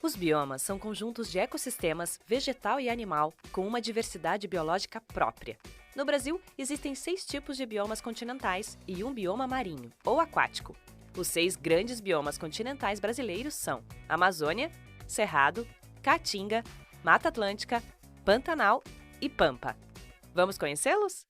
Os biomas são conjuntos de ecossistemas, vegetal e animal, com uma diversidade biológica própria. No Brasil, existem 6 tipos de biomas continentais e um bioma marinho, ou aquático. Os 6 grandes biomas continentais brasileiros são Amazônia, Cerrado, Caatinga, Mata Atlântica, Pantanal e Pampa. Vamos conhecê-los?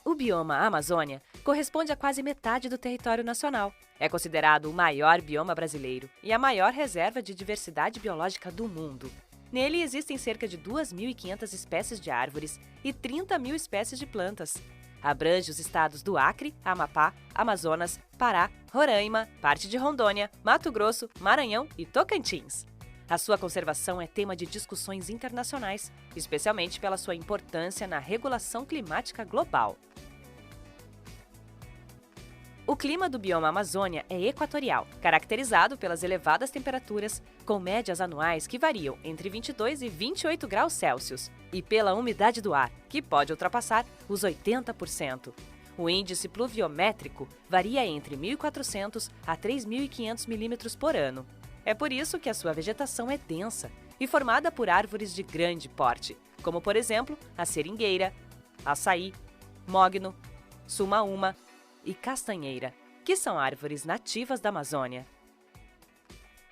O bioma Amazônia corresponde a quase metade do território nacional. É considerado o maior bioma brasileiro e a maior reserva de diversidade biológica do mundo. Nele existem cerca de 2.500 espécies de árvores e 30.000 espécies de plantas. Abrange os estados do Acre, Amapá, Amazonas, Pará, Roraima, parte de Rondônia, Mato Grosso, Maranhão e Tocantins. A sua conservação é tema de discussões internacionais, especialmente pela sua importância na regulação climática global. O clima do bioma Amazônia é equatorial, caracterizado pelas elevadas temperaturas, com médias anuais que variam entre 22 e 28 graus Celsius, e pela umidade do ar, que pode ultrapassar os 80%. O índice pluviométrico varia entre 1.400 a 3.500 milímetros por ano. É por isso que a sua vegetação é densa e formada por árvores de grande porte, como por exemplo a seringueira, açaí, mogno, sumaúma e castanheira, que são árvores nativas da Amazônia.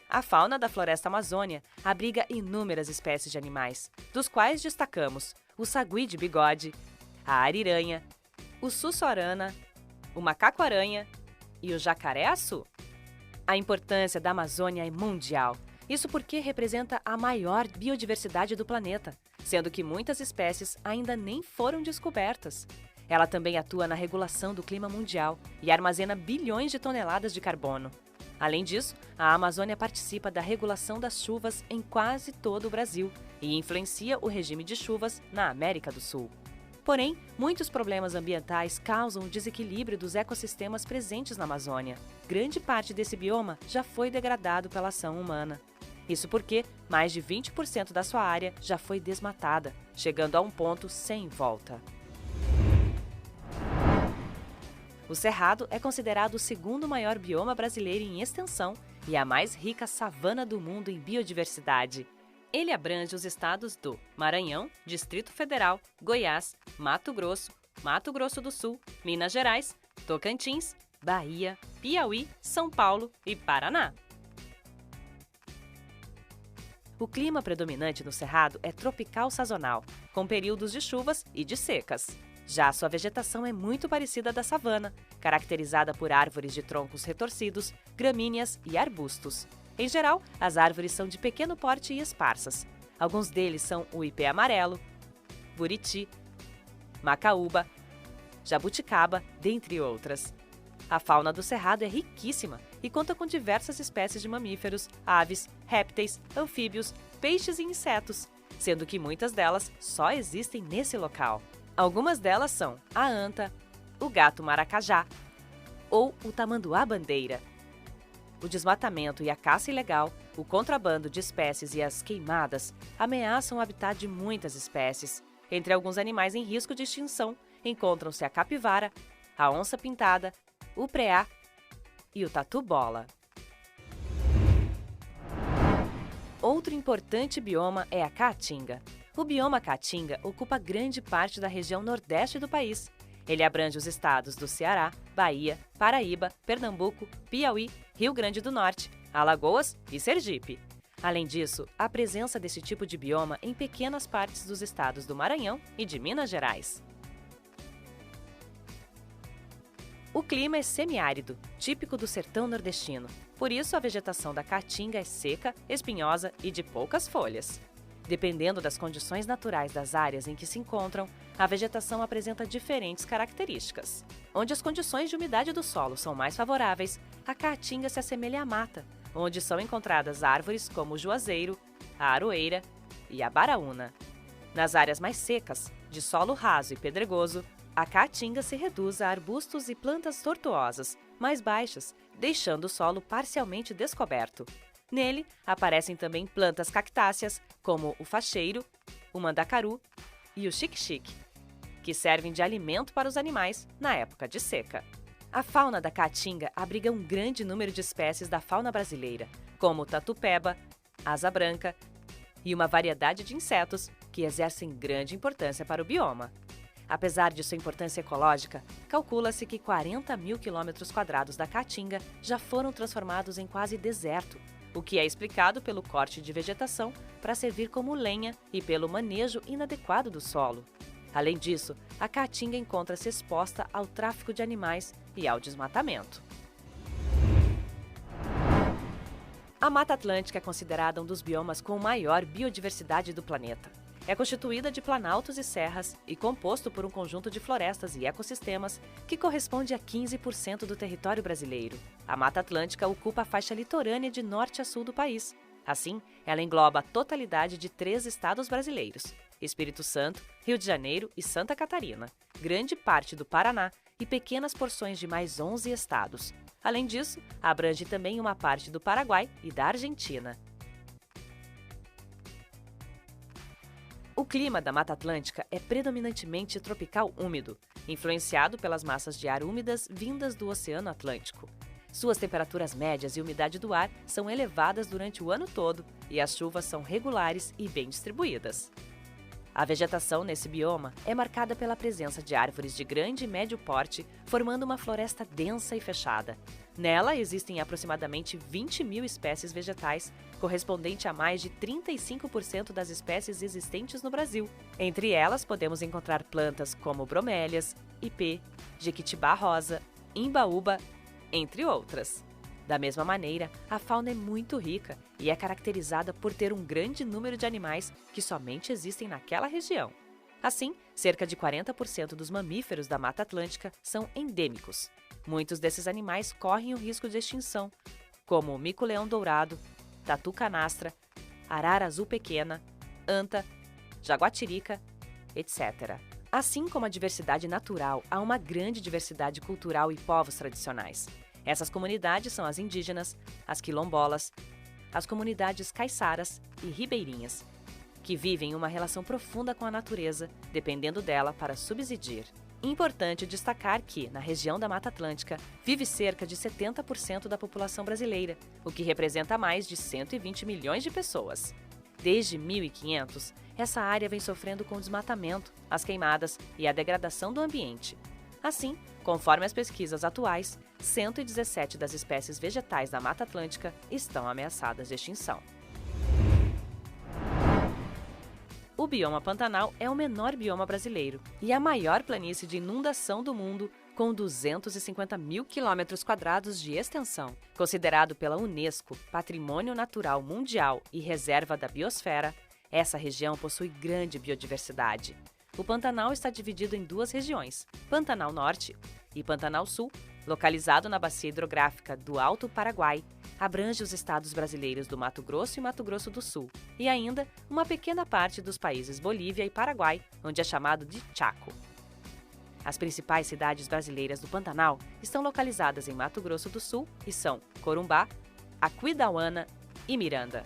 A fauna da floresta amazônia abriga inúmeras espécies de animais, dos quais destacamos o sagui de bigode, a ariranha, o sussorana, o macaco-aranha e o jacaré-açu. A importância da Amazônia é mundial, isso porque representa a maior biodiversidade do planeta, sendo que muitas espécies ainda nem foram descobertas. Ela também atua na regulação do clima mundial e armazena bilhões de toneladas de carbono. Além disso, a Amazônia participa da regulação das chuvas em quase todo o Brasil e influencia o regime de chuvas na América do Sul. Porém, muitos problemas ambientais causam o desequilíbrio dos ecossistemas presentes na Amazônia. Grande parte desse bioma já foi degradado pela ação humana. Isso porque mais de 20% da sua área já foi desmatada, chegando a um ponto sem volta. O Cerrado é considerado o segundo maior bioma brasileiro em extensão e a mais rica savana do mundo em biodiversidade. Ele abrange os estados do Maranhão, Distrito Federal, Goiás, Mato Grosso do Sul, Minas Gerais, Tocantins, Bahia, Piauí, São Paulo e Paraná. O clima predominante no Cerrado é tropical sazonal, com períodos de chuvas e de secas. Já sua vegetação é muito parecida à da savana, caracterizada por árvores de troncos retorcidos, gramíneas e arbustos. Em geral, as árvores são de pequeno porte e esparsas. Alguns deles são o ipê amarelo, buriti, macaúba, jabuticaba, dentre outras. A fauna do Cerrado é riquíssima e conta com diversas espécies de mamíferos, aves, répteis, anfíbios, peixes e insetos, sendo que muitas delas só existem nesse local. Algumas delas são a anta, o gato maracajá ou o tamanduá-bandeira. O desmatamento e a caça ilegal, o contrabando de espécies e as queimadas ameaçam o habitat de muitas espécies. Entre alguns animais em risco de extinção encontram-se a capivara, a onça-pintada, o preá e o tatu-bola. Outro importante bioma é a caatinga. O bioma Caatinga ocupa grande parte da região nordeste do país. Ele abrange os estados do Ceará, Bahia, Paraíba, Pernambuco, Piauí, Rio Grande do Norte, Alagoas e Sergipe. Além disso, há presença desse tipo de bioma em pequenas partes dos estados do Maranhão e de Minas Gerais. O clima é semiárido, típico do sertão nordestino. Por isso, a vegetação da caatinga é seca, espinhosa e de poucas folhas. Dependendo das condições naturais das áreas em que se encontram, a vegetação apresenta diferentes características. Onde as condições de umidade do solo são mais favoráveis, a caatinga se assemelha à mata, onde são encontradas árvores como o juazeiro, a aroeira e a baraúna. Nas áreas mais secas, de solo raso e pedregoso, a caatinga se reduz a arbustos e plantas tortuosas, mais baixas, deixando o solo parcialmente descoberto. Nele, aparecem também plantas cactáceas, como o facheiro, o mandacaru e o xique-xique, que servem de alimento para os animais na época de seca. A fauna da Caatinga abriga um grande número de espécies da fauna brasileira, como tatupeba, asa branca e uma variedade de insetos que exercem grande importância para o bioma. Apesar de sua importância ecológica, calcula-se que 40 mil quilômetros quadrados da Caatinga já foram transformados em quase deserto, o que é explicado pelo corte de vegetação para servir como lenha e pelo manejo inadequado do solo. Além disso, a Caatinga encontra-se exposta ao tráfico de animais e ao desmatamento. A Mata Atlântica é considerada um dos biomas com maior biodiversidade do planeta. É constituída de planaltos e serras e composto por um conjunto de florestas e ecossistemas que corresponde a 15% do território brasileiro. A Mata Atlântica ocupa a faixa litorânea de norte a sul do país. Assim, ela engloba a totalidade de 3 estados brasileiros: Espírito Santo, Rio de Janeiro e Santa Catarina, grande parte do Paraná e pequenas porções de mais 11 estados. Além disso, abrange também uma parte do Paraguai e da Argentina. O clima da Mata Atlântica é predominantemente tropical úmido, influenciado pelas massas de ar úmidas vindas do Oceano Atlântico. Suas temperaturas médias e umidade do ar são elevadas durante o ano todo e as chuvas são regulares e bem distribuídas. A vegetação nesse bioma é marcada pela presença de árvores de grande e médio porte, formando uma floresta densa e fechada. Nela existem aproximadamente 20 mil espécies vegetais, correspondente a mais de 35% das espécies existentes no Brasil. Entre elas, podemos encontrar plantas como bromélias, ipê, jequitibá rosa, imbaúba, entre outras. Da mesma maneira, a fauna é muito rica e é caracterizada por ter um grande número de animais que somente existem naquela região. Assim, cerca de 40% dos mamíferos da Mata Atlântica são endêmicos. Muitos desses animais correm o risco de extinção, como o mico-leão dourado, tatu canastra, arara azul pequena, anta, jaguatirica, etc. Assim como a diversidade natural, há uma grande diversidade cultural e povos tradicionais. Essas comunidades são as indígenas, as quilombolas, as comunidades caiçaras e ribeirinhas, que vivem uma relação profunda com a natureza, dependendo dela para subsistir. Importante destacar que, na região da Mata Atlântica, vive cerca de 70% da população brasileira, o que representa mais de 120 milhões de pessoas. Desde 1500, essa área vem sofrendo com o desmatamento, as queimadas e a degradação do ambiente. Assim, conforme as pesquisas atuais, 117 das espécies vegetais da Mata Atlântica estão ameaçadas de extinção. O bioma Pantanal é o menor bioma brasileiro e a maior planície de inundação do mundo, com 250 mil quilômetros quadrados de extensão. Considerado pela Unesco Patrimônio Natural Mundial e Reserva da Biosfera, essa região possui grande biodiversidade. O Pantanal está dividido em 2 regiões, Pantanal Norte e Pantanal Sul, localizado na bacia hidrográfica do Alto Paraguai, abrange os estados brasileiros do Mato Grosso e Mato Grosso do Sul, e ainda uma pequena parte dos países Bolívia e Paraguai, onde é chamado de Chaco. As principais cidades brasileiras do Pantanal estão localizadas em Mato Grosso do Sul e são Corumbá, Aquidauana e Miranda.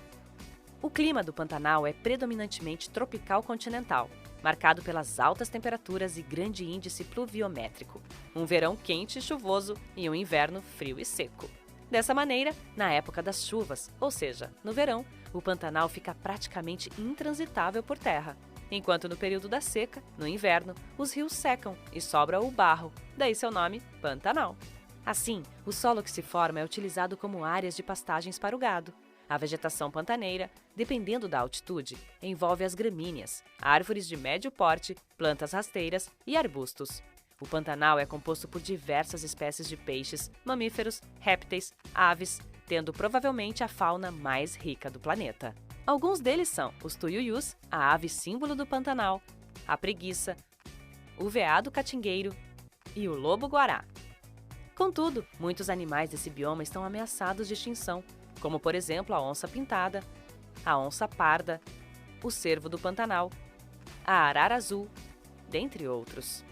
O clima do Pantanal é predominantemente tropical continental, marcado pelas altas temperaturas e grande índice pluviométrico, um verão quente e chuvoso e um inverno frio e seco. Dessa maneira, na época das chuvas, ou seja, no verão, o Pantanal fica praticamente intransitável por terra, enquanto no período da seca, no inverno, os rios secam e sobra o barro, daí seu nome, Pantanal. Assim, o solo que se forma é utilizado como áreas de pastagens para o gado. A vegetação pantaneira, dependendo da altitude, envolve as gramíneas, árvores de médio porte, plantas rasteiras e arbustos. O Pantanal é composto por diversas espécies de peixes, mamíferos, répteis, aves, tendo provavelmente a fauna mais rica do planeta. Alguns deles são os tuiuius, a ave símbolo do Pantanal, a preguiça, o veado catingueiro e o lobo-guará. Contudo, muitos animais desse bioma estão ameaçados de extinção, como por exemplo a onça-pintada, a onça parda, o cervo do Pantanal, a arara azul, dentre outros.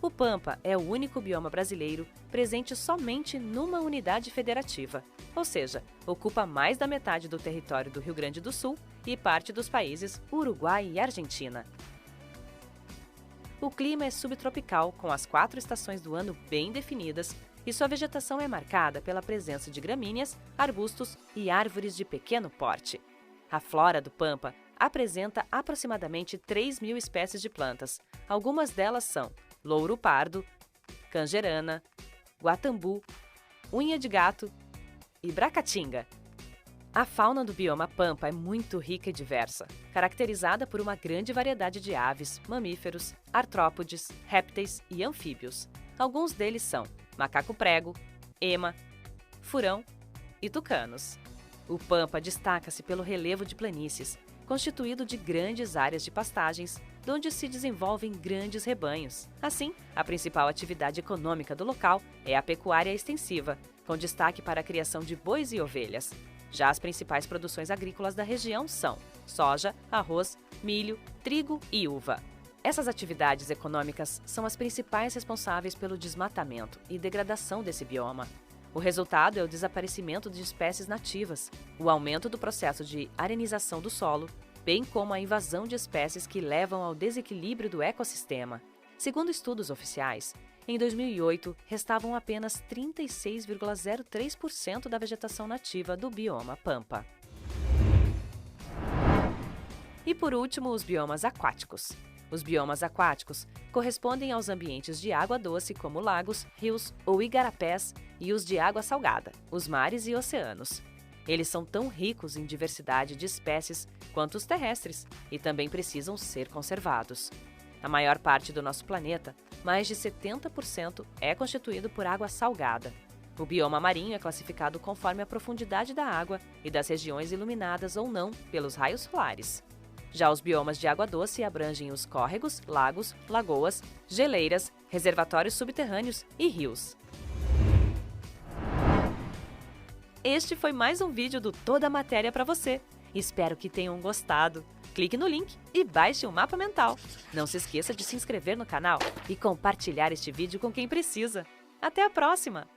O Pampa é o único bioma brasileiro presente somente numa unidade federativa, ou seja, ocupa mais da metade do território do Rio Grande do Sul e parte dos países Uruguai e Argentina. O clima é subtropical, com as 4 estações do ano bem definidas, e sua vegetação é marcada pela presença de gramíneas, arbustos e árvores de pequeno porte. A flora do Pampa apresenta aproximadamente 3.000 espécies de plantas. Algumas delas são louro pardo, canjerana, guatambu, unha de gato e bracatinga. A fauna do bioma Pampa é muito rica e diversa, caracterizada por uma grande variedade de aves, mamíferos, artrópodes, répteis e anfíbios. Alguns deles são macaco-prego, ema, furão e tucanos. O Pampa destaca-se pelo relevo de planícies, constituído de grandes áreas de pastagens, onde se desenvolvem grandes rebanhos. Assim, a principal atividade econômica do local é a pecuária extensiva, com destaque para a criação de bois e ovelhas. Já as principais produções agrícolas da região são soja, arroz, milho, trigo e uva. Essas atividades econômicas são as principais responsáveis pelo desmatamento e degradação desse bioma. O resultado é o desaparecimento de espécies nativas, o aumento do processo de arenização do solo, bem como a invasão de espécies que levam ao desequilíbrio do ecossistema. Segundo estudos oficiais, em 2008, restavam apenas 36,03% da vegetação nativa do bioma Pampa. E por último, os biomas aquáticos. Os biomas aquáticos correspondem aos ambientes de água doce, como lagos, rios ou igarapés, e os de água salgada, os mares e oceanos. Eles são tão ricos em diversidade de espécies quanto os terrestres e também precisam ser conservados. A maior parte do nosso planeta, mais de 70%, é constituído por água salgada. O bioma marinho é classificado conforme a profundidade da água e das regiões iluminadas ou não pelos raios solares. Já os biomas de água doce abrangem os córregos, lagos, lagoas, geleiras, reservatórios subterrâneos e rios. Este foi mais um vídeo do Toda a Matéria para você. Espero que tenham gostado. Clique no link e baixe o mapa mental. Não se esqueça de se inscrever no canal e compartilhar este vídeo com quem precisa. Até a próxima!